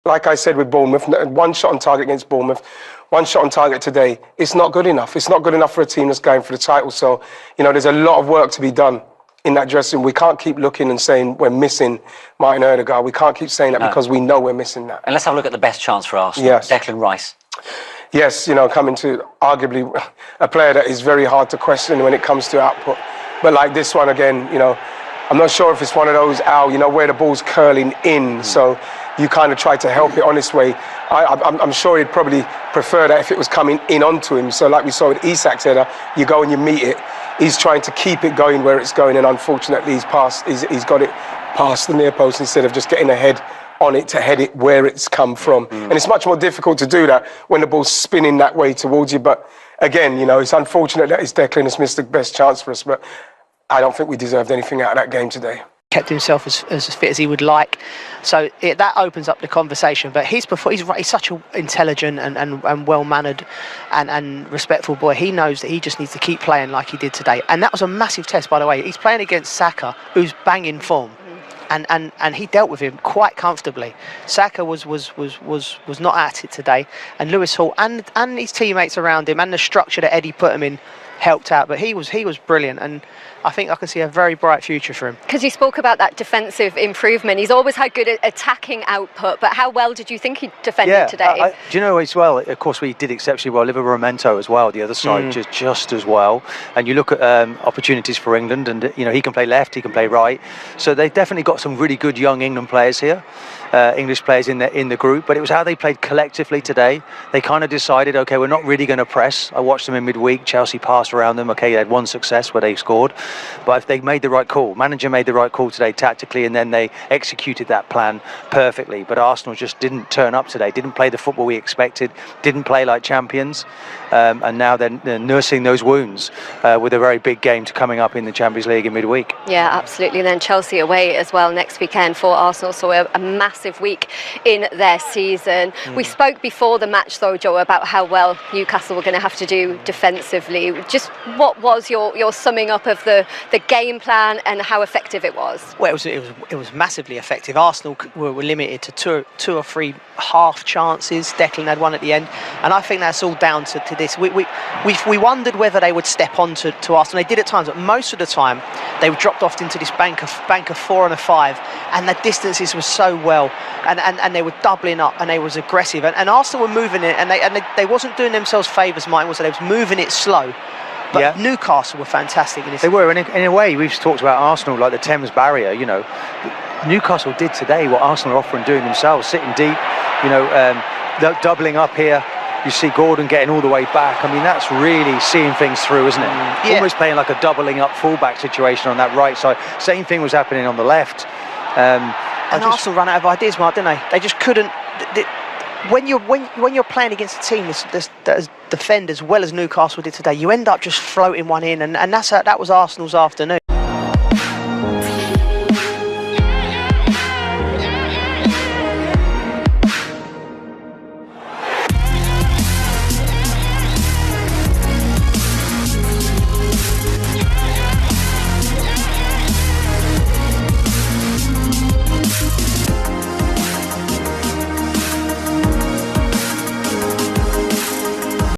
Like I said with Bournemouth, one shot on target against Bournemouth, one shot on target today. It's not good enough. It's not good enough for a team that's going for the title. So, there's a lot of work to be done in that dressing room. We can't keep looking and saying we're missing Martin Odegaard. We can't keep saying that because we know we're missing that. And let's have a look at the best chance for Arsenal. Yes. Declan Rice. Yes, coming to arguably a player that is very hard to question when it comes to output. But like this one again, I'm not sure if it's one of those where the ball's curling in. So you kind of try to help it on this way. I'm sure he'd probably prefer that if it was coming in onto him. So like we saw with Isak's header, you go and you meet it. He's trying to keep it going where it's going, and unfortunately he's got it past the near post instead of just getting ahead on it to head it where it's come from. And it's much more difficult to do that when the ball's spinning that way towards you. But again, it's unfortunate that his Declan has missed the best chance for us, but I don't think we deserved anything out of that game today. Kept himself as fit as he would like, so that opens up the conversation. But he's such an intelligent and well-mannered and respectful boy. He knows that he just needs to keep playing like he did today, and that was a massive test, by the way. He's playing against Saka, who's banging form, and he dealt with him quite comfortably. Saka was not at it today, and Lewis Hall and his teammates around him and the structure that Eddie put him in helped out. But he was brilliant, and I think I can see a very bright future for him. Because you spoke about that defensive improvement. He's always had good attacking output, but how well did you think he defended today? Do you know as well, of course, we did exceptionally well. Livramento as well, the other side, just as well. And you look at opportunities for England, and he can play left, he can play right. So they've definitely got some really good young England players here. English players in the group, but it was how they played collectively today. They kind of decided, okay, we're not really going to press. I watched them in midweek. Chelsea passed around them. Okay, they had one success where they scored, but if they made the right call, manager made the right call today tactically, and then they executed that plan perfectly. But Arsenal just didn't turn up today. Didn't play the football we expected. Didn't play like champions, and now they're nursing those wounds with a very big game coming up in the Champions League in midweek. Yeah, absolutely. And then Chelsea away as well next weekend for Arsenal. So a massive week in their season. We spoke before the match though, Joe, about how well Newcastle were going to have to do defensively. Just what was your summing up of the game plan and how effective it was? Well, it was massively effective. Arsenal were limited to two or three half chances. Declan had one at the end, and I think that's all down to this. We wondered whether they would step on to Arsenal. They did at times, but most of the time they dropped off into this bank of 4 and a 5, and the distances were so well, and they were doubling up, and they was aggressive, and Arsenal were moving it, and they wasn't doing themselves favours. Martin was, they was moving it slow. But Newcastle were fantastic in this. They were, and in a way, we've talked about Arsenal like the Thames Barrier. Newcastle did today what Arsenal are offering doing themselves, sitting deep, doubling up here. You see Gordon getting all the way back. I mean, that's really seeing things through, isn't it? Almost playing like a doubling up fullback situation on that right side. Same thing was happening on the left. And Arsenal ran out of ideas, Mark, didn't they? They just couldn't. When you're playing against a team that defend as well as Newcastle did today, you end up just floating one in, and that was Arsenal's afternoon.